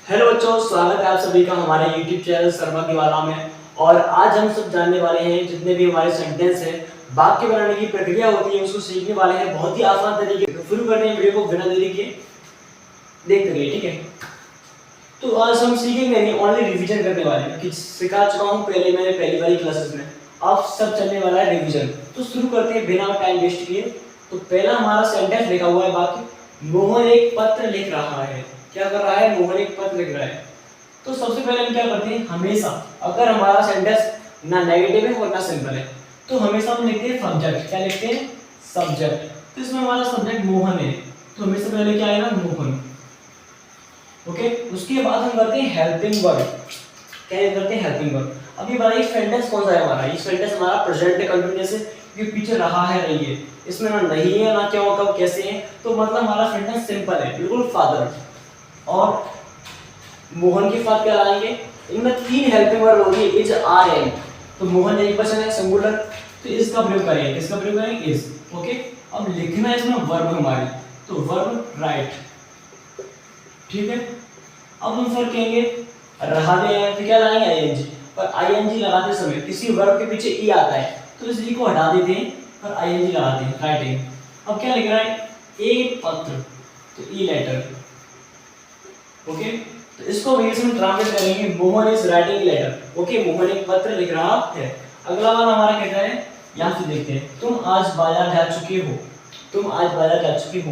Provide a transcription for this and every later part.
Hello बच्चों, स्वागत है आप सभी का हमारे YouTube चैनल शर्मा की वाला में। और आज हम सब जानने वाले हैं जितने भी हमारे सेंटेंस हैं, वाक्य बनाने की प्रक्रिया होती है उसको सीखने वाले हैं बहुत ही आसान तरीके से। शुरू करते हैं वीडियो को बिना देरी के, देखते रहिए, ठीक है। तो आज हम सीखेंगे नहीं, ओनली रिवीजन करने वाले हैं कि सिखा चुका हूँ पहले मैंने पहली वाली क्लासेस में। अब सब चलने वाला है रिवीजन। तो शुरू करते हैं बिना टाइम वेस्ट किए। तो पहला हमारा सेंटेंस लिखा हुआ है वाक्य, मोहन एक पत्र लिख रहा है। क्या कर रहा है? मोहन एक पत्र लिख रहा है। तो सबसे पहले हम क्या करते हैं, हमेशा अगर हमारा सेंटेंस ना नेगेटिव है और ना सिंपल है तो हमेशा हम लिखते हैं सब्जेक्ट। क्या लिखते हैं? सब्जेक्ट। तो इसमें हमारा सब्जेक्ट मोहन है तो हमेशा पहले क्या आएगा? मोहन। ओके, उसके बाद हम करते हैं हेल्पिंग वर्ब। क्या करते हैं? Helping verb. अब ये बताइए सेंटेंस कौन सा है हमारा? ये सेंटेंस हमारा प्रेजेंट कंटिन्यूअस है, ये पीछे रहा है रही है, इसमें ना नहीं है ना क्या होगा कैसे है। तो मतलब हमारा सेंटेंस सिंपल है, बिल्कुल फादर और मोहन के साथ क्या लाएंगे? इनमें तीन हेल्पिंग वर्ब होगी, इज, आर, एम। तो मोहन एक वचन है, सिंगुलर, तो इसका प्रयोग करेंगे। किसका प्रयोग करेंगे? इज। ओके, अब लिखना है इसमें वर्ब हमारी, तो वर्ब राइट। ठीक है, अब हम फिर कहेंगे रहा दे हैं तो क्या लाएंगे? आईएनजी। और आईएनजी लगाते समय किसी वर्ब के पीछे ई आता है तो इस ई को हटा देते हैं और आईएनजी लगाते हैं, राइटिंग। अब क्या लिख रहा है? ए पत्र, तो ई लेटर। ओके, तो इसको इंग्लिश में ट्रांसलेट करेंगे, Mohan is writing letter. Okay, Mohan एक पत्र लिख रहा है। अगला वाला हमारा कहता है, यहाँ से देखते हैं, तुम आज बाजार जा चुके हो। तुम आज बाजार जा चुके हो,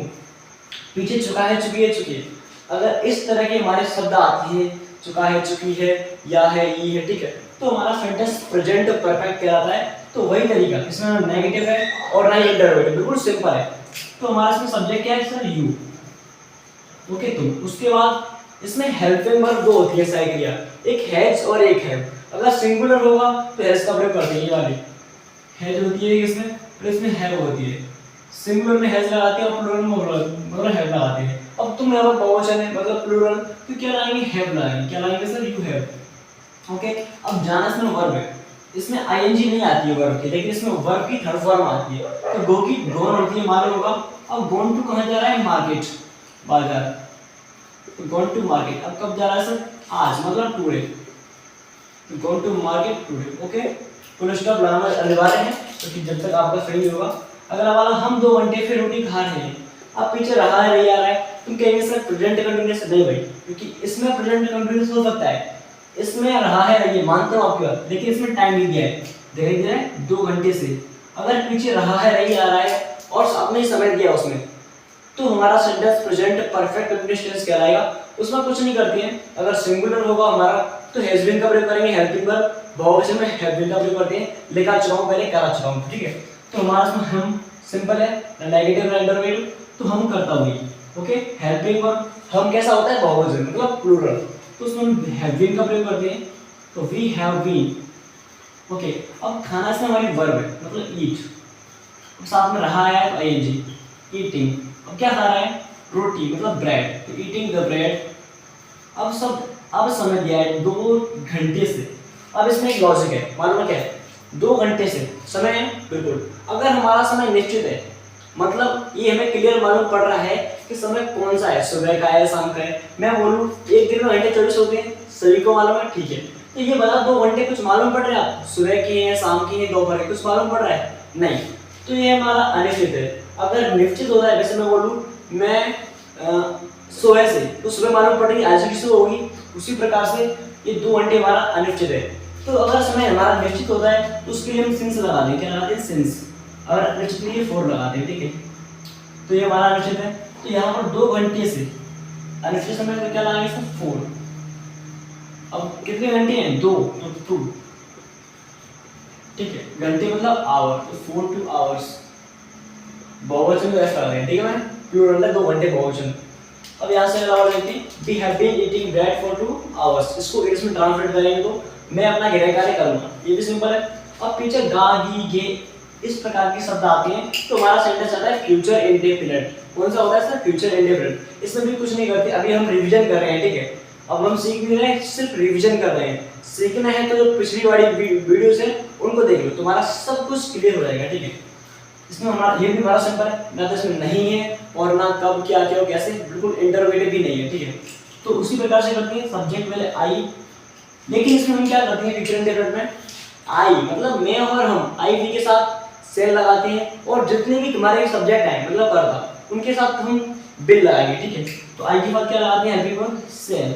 पीछे चुका है, चुकी है, चुकी है। अगर इस तरह के हमारे शब्द आते हैं, चुका है, चुकी है, या है, ई है, ठीक है, तो हमारा सेंटेंस प्रेजेंट परफेक्ट कहलाता है। तो वही तरीका, इसमें ना नेगेटिव है और ना ही इंटरोगेटिव, बिल्कुल सिंपल है। तो हमारा इसमें सब्जेक्ट क्या है सर? यू। ओके, तुम। उसके बाद इसमें हेल्पिंग वर्ब दो होती है सहायक क्रिया, एक हैज और एक हैव। अगर सिंगुलर होगा तो हैज का प्रयोग करते हैं, ये वाली हैज होती है इसमें, और इसमें हैव होती है। सिंगुलर में हैज लगाते हैं और प्लूरल में मतलब हैव लगाते हैं। अब तुम यहाँ पर बहुवचन है मतलब प्लूरल, तो क्या लाएंगे? हैव लाएंगे। क्या लाएंगे सर? You have. ओके, अब जाना इसमें वर्ब है, इसमें आईएनजी नहीं आती है वर्ब की, लेकिन इसमें वर्ब की थर्ड फॉर्म आती है। तो गो की गोन होती है, मालूम होगा। अब गोन टू कहाँ जा रहा है? मार्केट, बाजार। गॉन टू मार्केट, अब कब जा रहा है सर? आज, मतलब today. Gone to market today. Okay, full stop लगाना अनिवार्य है क्योंकि जब तक आपका सही नहीं होगा। अगला वाला, हम 2 घंटे फिर रोटी खा रहे हैं। अब पीछे रहा है, नहीं आ रहा है, तुम कहेंगे सर प्रेजेंट कंटिन्यूअस नहीं भाई, क्योंकि इसमें प्रेजेंट कंटिन्यूअस हो सकता है, इसमें रहा है रही है, मानता हूं आपकी बात, लेकिन इसमें टाइम नहीं दिया है, धीरे धीरे 2 घंटे से। अगर पीछे रहा है रही आ रहा है और आपने ही समय दिया उसमें, तो हमारा sentence present perfect continuous tense कहलाएगा। उसमें कुछ नहीं करते हैं। अगर सिंगुलर होगा हमारा तो हैज बीन का प्रयोग करेंगे, हेल्पिंग वर्ब। बहुवचन में हैव बीन का प्रयोग करते हैं, लिखा चुका हूं पहले, करा चुका हूं, ठीक है। तो हमारा इसमें हम सिंपल है, नेगेटिव ना इंटरोगेटिव, तो हम करता हुई। ओके, हेल्पिंग वर्ब हम कैसा होता है? बहुवचन मतलब प्लूरल, तो उसमें हम हैव बीन का प्रयोग करते हैं, तो वी हैव बीन। ओके, अब खाना से हमारी वर्ब है मतलब ईट, साथ में रहा है तो आईएनजी, ईटिंग। अब क्या खा रहा है? रोटी मतलब ब्रेड, तो ईटिंग द ब्रेड। अब समय दिया है 2 घंटे से। अब इसमें एक लॉजिक है, मालूम है क्या है? 2 घंटे से समय है, बिल्कुल। अगर हमारा समय निश्चित है, मतलब ये हमें क्लियर मालूम पड़ रहा है कि समय कौन सा है, सुबह का है, शाम का है। मैं बोलूँ एक दिन में घंटे 24 होते हैं, सभी को मालूम है, ठीक है। तो ये बता 2 घंटे कुछ मालूम पड़ रहा है आप? सुबह की है, शाम की है, दोपहर की, कुछ मालूम पड़ रहा है? नहीं। तो ये हमारा अनिश्चित है। अगर निश्चित होता है, जैसे मैं बोलूँ मैं सुबह से, तो सुबह मालूम पड़ रही आज की सुबह होगी, उसी प्रकार से ये 2 घंटे हमारा अनिश्चित है। तो अगर समय हमारा निश्चित होता है तो उसके लिए हम सिंस लगा दें। क्या लगाते हैं? सिंस। अगर अनिश्चित के लिए फॉर लगाते हैं, ठीक है। तो ये हमारा अनिश्चित है, तो यहाँ पर 2 घंटे से अनिश्चित समय में क्या लगाएंगे सर? 4। अब कितने घंटे हैं? 2, तो 2, ठीक है। घंटे मतलब आवर, तो 4 2 आवर्स। बहुवचन में ऐसा लगाएंगे, ठीक है। मैं प्लूरल है, 2 घंटे बहुवचन। अब यहाँ से अलावा लेते हैं, we have been eating bread for 2 hours. इसको इंग्लिश में ट्रांसलेट करेंगे तो मैं अपना गृह कार्य करूंगा, ये भी सिंपल है। अब पीछे गा, गी, गे इस प्रकार के शब्द आते हैं तो हमारा सेंटेंस आता है फ्यूचर इंडेफिनिट। कौन सा होता है सर? Future indefinite. इसमें भी कुछ नहीं करते, अभी हम रिवीजन कर रहे हैं, ठीक है। अब हम सीख भी रहे हैं, सिर्फ रिवीजन कर रहे हैं। सीखना है तो जो पिछली वाली वीडियोस है उनको देख लो, तुम्हारा सब कुछ क्लियर हो जाएगा, ठीक है। इसमें हमारा ये भी हमारा सिंपल है, ना तो इसमें नहीं है और ना कब क्या क्या कैसे, बिल्कुल इंटरोगेटिव भी नहीं है, ठीक है। तो उसी प्रकार से करते हैं, सब्जेक्ट पहले आई, लेकिन इसमें हम क्या करते हैं फ्यूचर इंडेफिनिट में, आई मतलब मैं और हम, आई वी के साथ सेल लगाते हैं, और जितने भी तुम्हारे सब्जेक्ट हैं मतलब कर्ता, उनके साथ हम बिल लगाएंगे, ठीक है। तो आई के बाद क्या लगाते हैं, हेल्पिंग वर्ब सेल,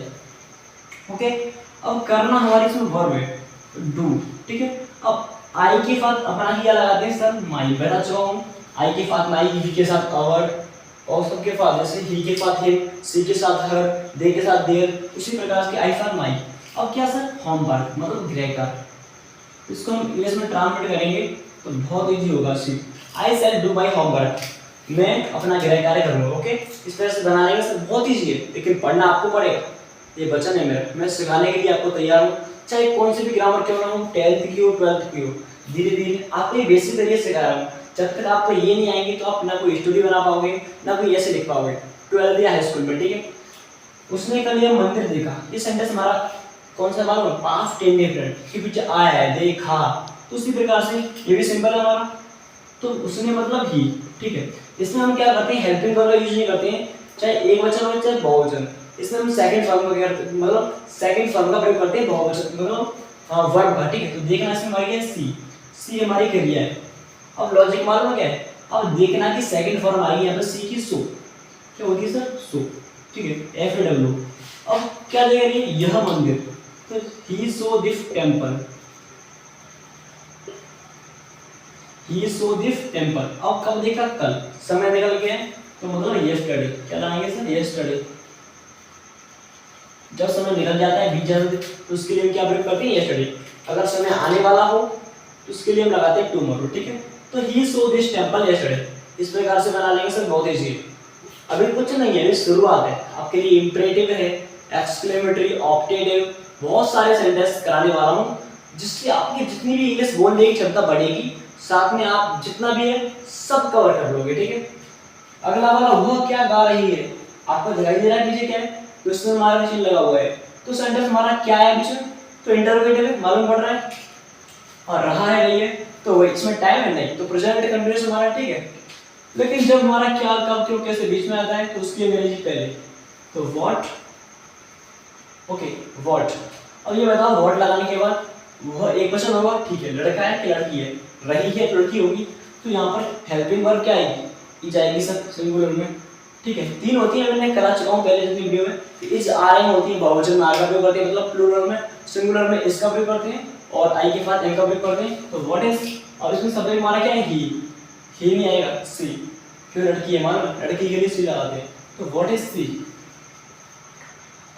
ओके। अब करना हमारी इसमें वर्ब है डू, ठीक है। अब आई के साथ अपना क्या लगाते हैं सर, माई, बता चुका हूँ, आई के साथ माई, वी के साथ अवर, और सबके साथ जैसे ही के साथ हिम, सी के साथ हर, दे के साथ देयर, उसी प्रकार से आई साथ माई। अब क्या सर, होमवर्क मतलब गृह कार्य, इसको हम इंग्लिश में ट्रांसलेट करेंगे तो बहुत इजी होगा। सी आई शैल डू माई होमवर्क, मैं अपना गृह कार्य करूँगा, ओके। इस तरह से बना लेंगे सर, बहुत ईजी है, लेकिन पढ़ना आपको पड़ेगा, ये वचन है मेरा, मैं सिखाने के लिए आपको तैयार हूँ, चाहे कौन सी भी ग्रामर क्यों ना हो, 10th की हो 12th की हो, धीरे धीरे आपको ये बेसिक तरीके से सिखा रहा हूँ। जब तक आपको ये नहीं आएंगे तो आप ना कोई स्टोरी बना पाओगे, ना कोई ऐसे लिख पाओगे 12th या हाई स्कूल में, ठीक है। उसने कल ये मंदिर देखा, ये सेंटेंस हमारा कौन सा मालूम, पास्ट इंडेफिनिट के पीछे आया है, देखा, तो उसी प्रकार से ये भी सिंपल है हमारा, तो उसने मतलब ही, ठीक है। इसमें हम क्या करते हैं, हेल्पिंग वर्ब का यूज नहीं करते हैं, चाहे एक वचन हो चाहे बहुवचन, इसमें हम सेकंड फॉर्म का मतलब सेकंड फॉर्म का प्रयोग करते हैं बहुवचन मतलब वर्ब का, ठीक है। तो देखना इसमें हमारी क्या है, सी, सी हमारी क्रिया है। अब लॉजिक मालूम है क्या है, अब देखना कि सेकंड फॉर्म आई है यहाँ पे सी की, सो क्या होती है सर, सो, ठीक है, एफ ए डब्ल्यू। अब क्या देगा ये, यह मंदिर, तो he saw this temple, he saw this temple. अब कब देखा, कल, समय निकल गया है तो मतलब यस्टरडे, क्या लाएंगे सर, यस्टरडे। जब समय निकल जाता है, बीत जाता है, तो उसके लिए हम क्या प्रयोग करते हैं, यस्टरडे। अगर समय आने वाला हो तो उसके लिए हम लगाते हैं टुमारो, ठीक है। तो he saw this temple yesterday, इस प्रकार से बना लेंगे सर, बहुत इजी है। अभी कुछ नहीं है, अभी शुरुआत है, आपके लिए इंपरेटिव है, एक्सक्लेमेटरी, ऑप्टेटिव, बहुत सारे सेंटेंस कराने वाला हूँ, जिससे आपकी जितनी भी इंग्लिश बोलने की क्षमता बढ़ेगी, साथ में आप जितना भी है सब कवर कर लोगे, ठीक है। अगला वाला, वह क्या गा रही है, आपको दिखाई दे रहा है पीछे क्या है, तो इसमें हमारा चिन्ह लगा हुआ है, तो सेंटेंस हमारा क्या है पीछे, तो इंटरोगेटिव है, मालूम पड़ रहा है, और रहा है नहीं है, तो इसमें टाइम है नहीं, तो प्रेजेंट कंटिन्यूअस हमारा, ठीक है। लेकिन जब हमारा क्या, कब, क्यों, कैसे बीच में आता है, तो उसके लिए मेरे पहले तो व्हाट, ओके व्हाट। अब ये बताओ, व्हाट लगाने के बाद वह एक वचन होगा, ठीक है, लड़का है कि लड़की है, रही है तो लड़की होगी, तो यहाँ पर हेल्पिंग वर्ब क्या आएगी, इज आएगी सर, सिंगुलर में, ठीक है। तीन होती है, मैंने करा चुका हूँ पहले जितनी वीडियो में, इज आर एम होती है, बहुवचन में आर का प्रयोग करते हैं, मतलब प्लूरल में, सिंगुलर में इसका प्रयोग करते हैं, और आई के साथ एम का प्रयोग करते हैं, तो व्हाट इज। और इसमें सब्जेक्ट हमारा क्या है, ही नहीं आएगा, सी, क्यों, लड़की है, मान लड़की के लिए सी लगाते हैं, तो व्हाट इज सी।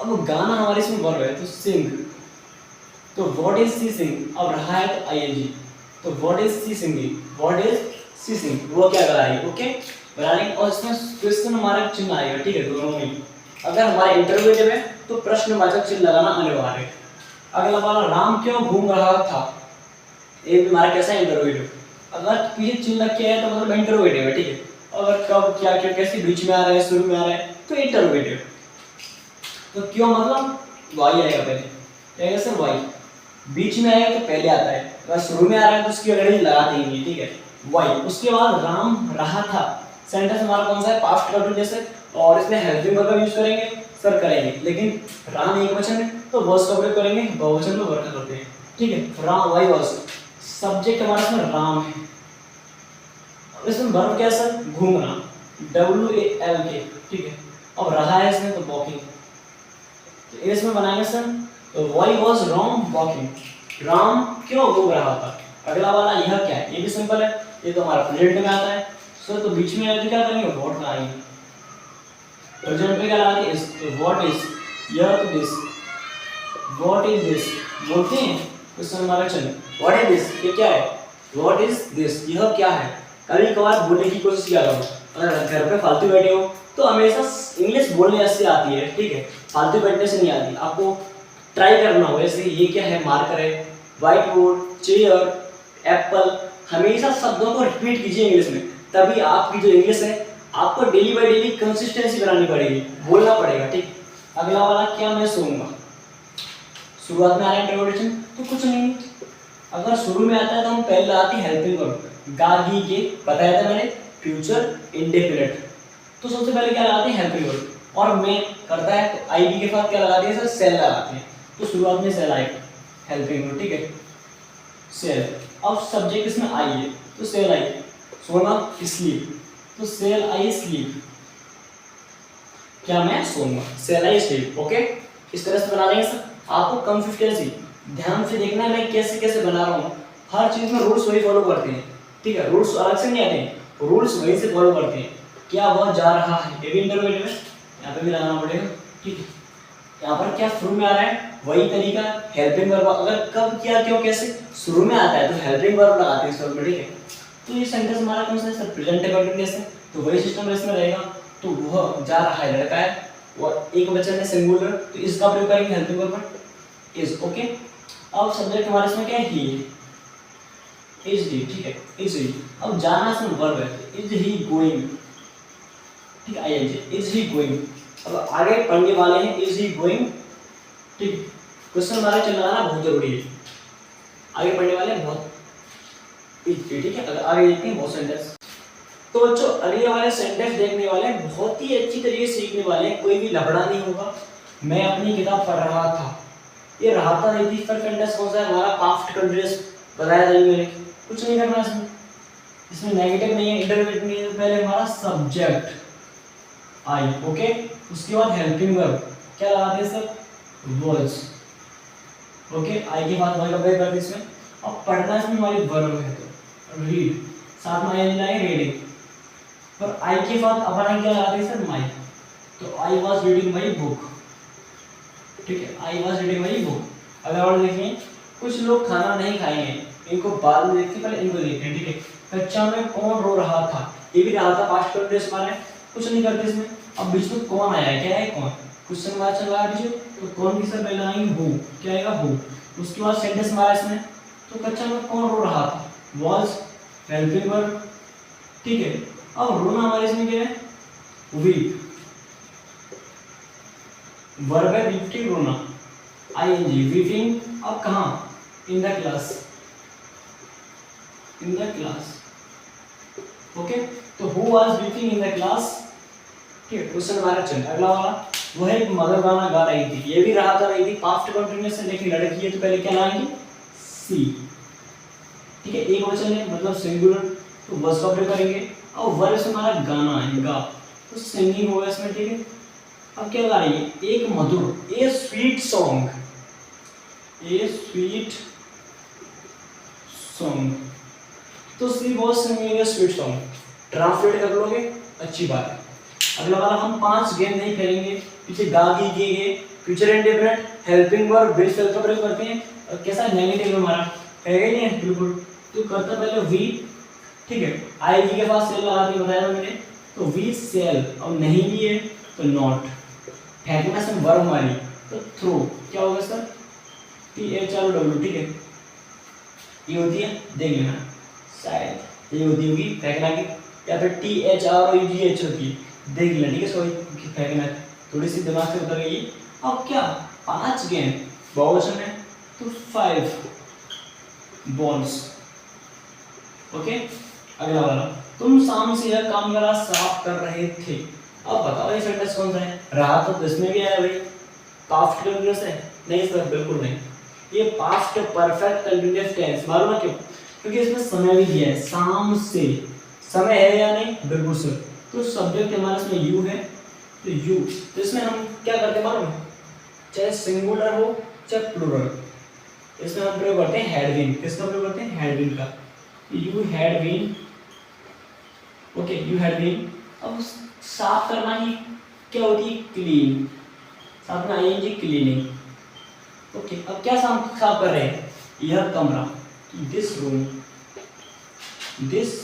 अब गाना हमारे इसमें वर्ब है, तो सिंग, तो व्हाट इज सी सिंग। अब रहा है तो आईएनजी, तो what is she singing, what is she sing, वो क्या गा रही है, ओके बनाने। और इसमें क्वेश्चन हमारा चिन्ह आएगा, ठीक है, दोनों में। अगर हमारे इंटरोगेटिव है तो प्रश्नवाचक चिन्ह लगाना अनिवार्य है। अगला वाला, राम क्यों घूम रहा था, ये भी हमारा कैसा है, इंटरोगेटिव। अगर पीछे चिन्ह लग के है तो मतलब इंटरोगेटिव है, ठीक है। अगर कब, क्या, क्यों, कैसे, बीच में आ रहा है, शुरू में आ रहा है, तो इंटरोगेटिव। तो क्यों मतलब वाई आएगा पहले, क्या आएगा सर, वाई। बीच में आएगा तो पहले आता है, अगर शुरू में आ रहा है तो उसकी अगली लगा देंगे, ठीक है, वाई। उसके बाद राम रहा था, सेंटेंस हमारा कौन सा है, पास्ट कंटिन्यूअस है, और इसमें हेल्पिंग वर्ब का यूज करेंगे सर, करेंगे, लेकिन राम एक वचन है तो वर्स का प्रयोग करेंगे, बहुवचन में वर्क करते हैं, ठीक है। राम, वाई वर्स, सब्जेक्ट हमारा इसमें राम है, इसमें वर्ब क्या है सर, घूमना, WALK, ठीक है। अब रहा है इसमें तो वॉकिंग, तो इसमें बनाएंगे सर, तो why was wrong walking, Ram क्यों घूम रहा था। अगला वाला, यह क्या है, ये भी सिंपल है, ये तो हमारा प्रेजेंट में आता है सर, तो बीच में आए तो क्या करेंगे, व्हाट लगाएंगे, प्रेजेंट में क्या लगाएंगे, इस, तो व्हाट इज, यह तो दिस, व्हाट इज दिस, बोलते हैं क्वेश्चन हमारा चिन्ह, व्हाट इज दिस, ये क्या है, व्हाट इज दिस, यह क्या है। कभी कभार बोलने की कोशिश किया करो, अगर घर पे फालतू बैठे हो तो हमेशा इंग्लिश बोलने से आती है, ठीक है, फालतू बैठने से नहीं आती, आपको ट्राई करना हो। जैसे ये क्या है, मार्कर है, व्हाइट बोर्ड, चेयर, एप्पल, हमेशा शब्दों को रिपीट कीजिए इंग्लिश में, तभी आपकी जो इंग्लिश है आपको डेली बाय डेली कंसिस्टेंसी बनानी पड़ेगी, बोलना पड़ेगा, ठीक। अगला वाला, क्या मैं सोऊंगा, शुरुआत में आ रहा है इंट्रोडक्शन, तो कुछ नहीं, अगर शुरू में आता है तो हम पहले आती है हेल्पिंग वर्ब, गागी के बताया था मैंने, फ्यूचर इंडेफिनिट, तो सबसे पहले क्या लगाते हैं, हेल्पिंग वर्ब, और मैं करता है तो आई बी के साथ क्या लगाते हैं सर, सेल लगाते हैं। तो शुरुआत में सेल आएगा, हेल्पिंग वर्ब, ठीक है, सेल। अब सब्जेक्ट इसमें आई है तो सेल आई, सोना स्लीप, तो सेल आई स्लीप, क्या मैं सोऊंगा, सेल आई स्लीप। ओके, इस तरह से बना देंगे सर। आपको कंसिस्टेंसी ध्यान से देखना है मैं कैसे कैसे बना रहा हूँ, हर चीज में रूल्स वही फॉलो करते हैं, ठीक है, रूल्स अलग से नहीं आते हैं, रूल्स वही से फॉलो करते हैं। क्या वह जा रहा है, ये भी इंटरमीडिएट में यहाँ पे भी लगाना पड़ेगा, ठीक है। यहाँ पर क्या शुरू में आ रहा है, वही तरीका, हेल्पिंग वर्ब, अगर कब क्या क्यों कैसे शुरू में आता है तो हेल्पिंग वर्ब लगाते हैं इस में, ठीक है। तो ये सेंटेंस हमारा कौन सा है सर, प्रेजेंट कंटिन्यूअस है, तो वही सिस्टम इसमें रहेगा। तो वह जा रहा है, लड़का है, और एक वचन है सिंगुलर, तो इसका प्रयोग करेंगे हेल्पिंग वर्ब पर, इज। ओके, अब सब्जेक्ट हमारे इसमें क्या है, ही, इज ही, ठीक है, इज ही। अब जाना इसमें वर्ब है, इज ही गोइंग, ठीक है, आईएनजी, इज ही गोइंग। अब आगे पढ़ने वाले हैं इज ही गोइंग, ठीक, क्वेश्चन हमारा चल रहा है ना, बहुत जरूरी है, आगे पढ़ने वाले हैं बहुत, ठीक है। अगर आगे देखते हैं बहुत सेंटेंस, तो बच्चों अगले वाले सेंटेंस देखने वाले हैं, बहुत ही अच्छी तरीके से सीखने वाले हैं, कोई भी लफड़ा नहीं होगा। मैं अपनी किताब पढ़ रहा था, ये रहा था नहीं थी, पर सेंटेंस कौन सा है हमारा, पास्ट कंटिन्यूअस बताया था मैंने, कुछ नहीं करना इसमें, इसमें नेगेटिव नहीं है, इंटरमीडिएट नहीं है। पहले हमारा सब्जेक्ट आई, ओके, उसके बाद हेल्पिंग वर्ब क्या लगाते हैं सर, वाज, ओके, आई के बाद वर्ब का करते इसमें। अब पढ़ना इसमें हमारी वर्ब है, तो रीड, साथ में आई लाएंगे रीडिंग, और आई के बाद अपना क्या लगाते हैं सर, माई, तो I was reading my book, ठीक है, I was reading my book. अगर और देखें, कुछ लोग खाना नहीं खाएंगे, इनको बाद में देखते, पहले इनको देखते हैं, ठीक है। कक्षा में कौन रो रहा था, ये भी रहा था, पास्ट कंटिन्यूअस हमारे, कुछ नहीं करते इसमें। अब बीच में कौन आया है, क्या है कौन, क्वेश्चन हमारा चल रहा है बीच में, तो कौन की सर पहले आएंगे, हु, क्या आएगा, हु। उसके बाद सेंटेंस हमारा इसमें, तो कक्षा में कौन रो रहा था, वाज, हेल्पिंग वर्ब, ठीक है। अब रोना हमारे इसमें क्या है, वीप, वर्ब है वीपिंग, रोना, आईएनजी, वीपिंग। अब कहाँ, in the class, in the class, okay. तो who was weeping in the class, ठीक है। क्वेश्चन हमारा चल अगला वाला, वह एक मदर गाना गा रही थी, ये भी रहा था रही थी, पास्ट कंटिन्यूअस है, लेकिन लड़की है तो पहले क्या लाएंगे, सी, ठीक है, एक वचन है मतलब सिंगुलर, तो वर्ब का प्रयोग करेंगे। और वर्ब से हमारा गाना है, गा, तो सिंगिंग होगा इसमें, ठीक है। अब क्या गा रही है, एक मधुर, a sweet song, a sweet song, तो she was singing a sweet song, translate कर लोगे, अच्छी बात है। अगला वाला हम 5 गेम नहीं खेलेंगे, पीछे गा गी गए, future indefinite, helping verb, base सेल का प्रयोग करते हैं, और कैसा नेगेटिव हमारा है नहीं है, बिल्कुल, तो करता पहले वी, ठीक है, आई वी के पास सेल लगा के बताया था मैंने, तो वी सेल, और नहीं भी है तो नॉट, फेंकना से वर्ब हमारी, तो थ्रो, क्या होगा सर, THROW, ठीक है, ये होती है, देख लेना शायद ये होती होगी फेंकना की, या फिर THROUGH होती है, देख लेना, ठीक है, सॉरी फेंकना, थोड़ी सी दिमाग से उतर गई। अब क्या, 5 गेंद, बहुवचन है, तो 5 बॉल्स, ओके। अगला वाला, तुम शाम से यह काम करा साफ कर रहे थे, अब बताओ ये सेंटेंस कौन सा है, रहा तो इसमें भी आया भाई, पास्ट कंटिन्यूअस है, नहीं सर बिल्कुल नहीं, ये पास्ट परफेक्ट कंटिन्यूअस टेंस, मालूम है क्यों, क्योंकि इसमें समय भी दिया है, शाम से, समय है या नहीं, बिल्कुल सर। तो सब्जेक्ट हमारा इसमें यू है, तो यू, तो इसमें हम क्या करते हैं मालूम है, चाहे सिंगुलर हो चाहे प्लूरल, इसमें हम प्रयोग करते हैं हैड बीन, किसका प्रयोग करते हैं, हैड बीन का, you had been, okay, you had been. अब साफ करना ही क्या होती है, क्लीन, साथ में आईएनजी, क्लीनिंग, ओके। अब क्या साफ कर रहे हैं, यह कमरा, दिस रूम, दिस,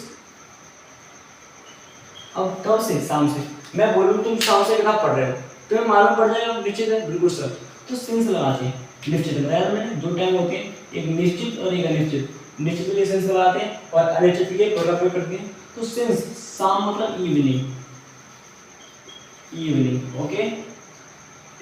अब कब से, शाम से, मैं बोलूँ तुम शाम से किताब पढ़ रहे हो, तुम्हें मालूम पड़ जाएगा निश्चित है, बिल्कुल सर, तो सिंस लगाते हैं, निश्चित बताया मैंने, 2 टाइम होते हैं, एक निश्चित और एक अनिश्चित, निश्चित के लिए सिंस लगाते हैं और अनिश्चित के लिए प्रयोग करते हैं। तो सिंस, शाम मतलब इवनिंग, इवनिंग, ओके,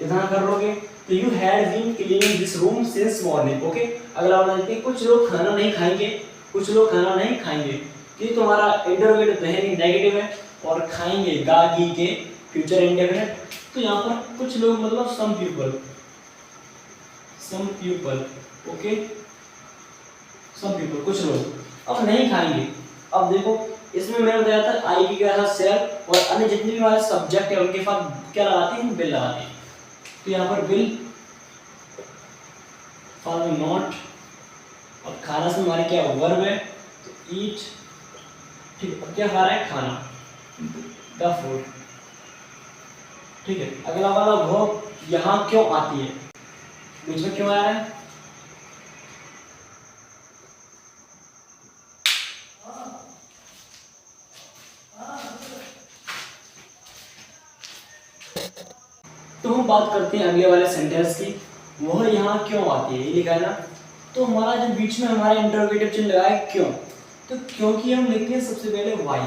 इतना कर लोगे, तो you had been cleaning this room since morning, okay. अगला वाला देखते हैं, कुछ लोग खाना नहीं खाएंगे, कुछ लोग खाना नहीं खाएंगे, ये तुम्हारा इंटरोगेटिव तो है नहीं, नेगेटिव है, और खाएंगे, गा गी के, फ्यूचर इंडेफिनिट, तो यहाँ पर कुछ लोग मतलब some people, okay, some people कुछ लोग अब नहीं खाएंगे। अब देखो इसमें मैंने बताया था आई की क्या था सेल, और अन्य जितने भी हमारे सब्जेक्ट है उनके साथ क्या लगाते हैं, बिल लगाते हैं। तो यहाँ पर बिल फॉर नॉट, और खाना से हमारे क्या वर्ब है, तो ईट, ठीक है। अब क्या खा रहा है, खाना, द फूड, ठीक है। अगला वाला वो यहाँ क्यों आती है, बीच में क्यों आ रहा है, तो हम बात करते हैं अगले वाले सेंटेंस की, वह यहाँ क्यों आती है, ये लिखा है ना। तो हमारा जो बीच में हमारा इंटरोगेटिव चिन्ह लगा है क्यों, तो क्योंकि हम लिखते हैं सबसे पहले वाई,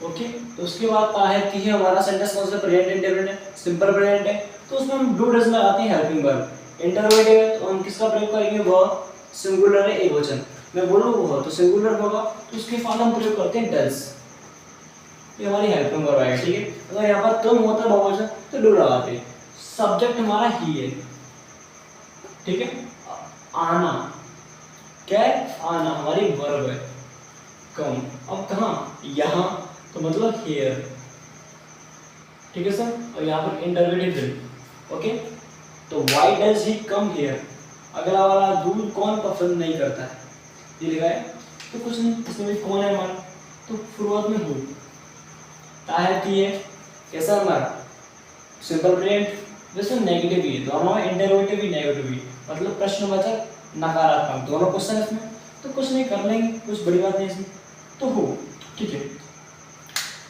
ओके। तो उसके बाद है कि हमारा सेंटेंस कौन सा, प्रेजेंट इंडेफिनिट है, सिंपल प्रेजेंट है, तो उसमें हम डू डज लगाते हैं हेल्पिंग वर्ब। इंटरोगेटिव है तो हम किसका प्रयोग करेंगे, वह सिंगुलर है, एकवचन। मैं बोलूँ वह तो सिंगुलर होगा, तो उसके बाद हम प्रयोग करते हैं डज, ये हमारी हेल्पिंग वर्ब है, ठीक है। अगर यहाँ पर तुम होता बहुवचन तो डू लगाते हैं। सब्जेक्ट हमारा ही है, ठीक है। आना, क्या है, आना हमारी वर्ब है, कम। अब कहाँ, यहाँ, तो मतलब हियर, ठीक है सर। और यहाँ पर इंटरवेटिव, ओके। तो why does he come here, अगला वाला दूध कौन पसंद नहीं करता है, ये लिखा है। तो कुछ नहीं, इसमें भी कौन है हमारा, तो शुरुआत में हूँ, ताहती है, कैसा हमारा सिंपल प्रेजेंट, वैसे नेगेटिव ही है, दोनों में इंटरोगेटिव भी नेगेटिव भी, मतलब प्रश्नवाचक नकारात्मक दोनों क्वेश्चन इसमें। तो कुछ नहीं कर लेंगे, कुछ बड़ी बात नहीं इसमें, तो हो, ठीक है।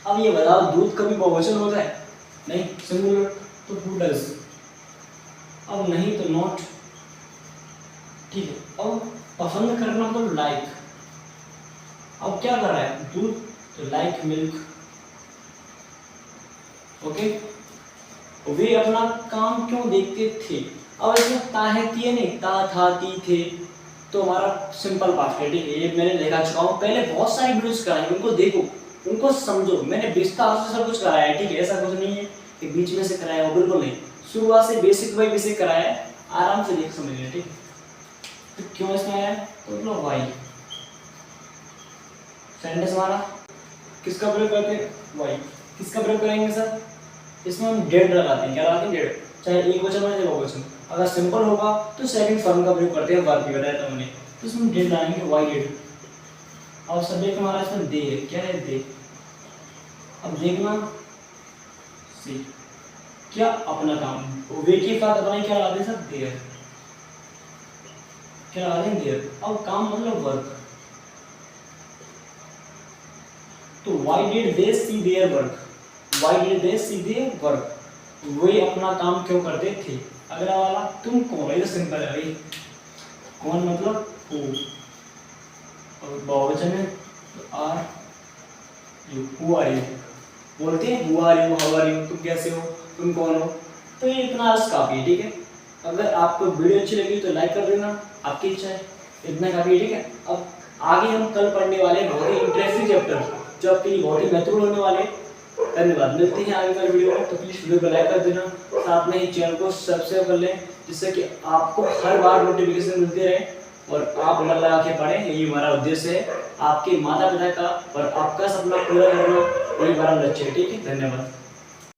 अब ये बताओ दूध कभी बहुवचन होता है, नहीं, सिंगुलर, तो हु डज। अब नहीं तो नॉट, ठीक है। अब पसंद करना तो लाइक, अब क्या कर रहा है, दूध, तो लाइक मिल्क, ओके। वे अपना काम क्यों देखते थे, अब इसमें ताहती है नहीं, ता था ती थे, तो हमारा सिंपल पास्ट है, ठीक है। ये मैंने देखा चुका हूँ, पहले बहुत सारी वीडियोस कराई, उनको देखो, उनको समझो, मैंने विस्तार से सब कुछ कराया है, ठीक है। ऐसा कुछ नहीं है कि बीच में से कराया हो, बिल्कुल नहीं, शुरुआत से बेसिक बाई बेसिक कराया है, आराम से देख समझिए, ठीक है। तो क्यों इसमें आया, तो मतलब वाई। सेंटेंस हमारा किसका प्रयोग करते हैं, वाई, किसका प्रयोग करेंगे सर, इसमें हम डेड लगाते हैं, क्या लगाते हैं, डेड, चाहे एक वचन हो चाहे बहुवचन। अगर सिंपल होगा तो सेकंड फॉर्म का प्रयोग करते हैं, वर्ब की बताया था हमने, तो इसमें डेड लगाएंगे, वाई डेड। और सब्जेक्ट हमारा इसमें दे है, क्या है, दे। अब देखना सी, क्या, अपना काम, वे के साथ अपना क्या लगाते हैं सर, देयर, क्या लगाते हैं, देयर। अब काम मतलब वर्क, तो why did they see their work, why did they see their work, वे अपना काम क्यों करते थे। अगला वाला तुम कौन, ये तो सिंपल है भाई, कौन मतलब हु, और बहुवचन है तो are you, who are you, बोलते हैं who are you, how are you, तुम कैसे हो, तुम कौन हो। तो ये इतना अर्थ काफी है, ठीक है। अगर आपको वीडियो अच्छी लगी तो लाइक कर देना, आपकी इच्छा है, इतना काफी है, ठीक है। अब आगे हम कल पढ़ने वाले बहुत ही इंटरेस्टिंग चैप्टर जो आपके लिए बहुत ही महत्वपूर्ण होने वाले। धन्यवाद, मिलते हैं आगे वाले वीडियो में, तो प्लीज़ वीडियो को लाइक कर देना, साथ में ही चैनल को सब्सक्राइब कर लें, जिससे कि आपको हर बार नोटिफिकेशन मिलते रहे और आप मन लगा के पढ़ें। यही हमारा उद्देश्य है, आपके माता पिता का और आपका सपना पूरा करना, यही हमारा लक्ष्य है, ठीक है। धन्यवाद।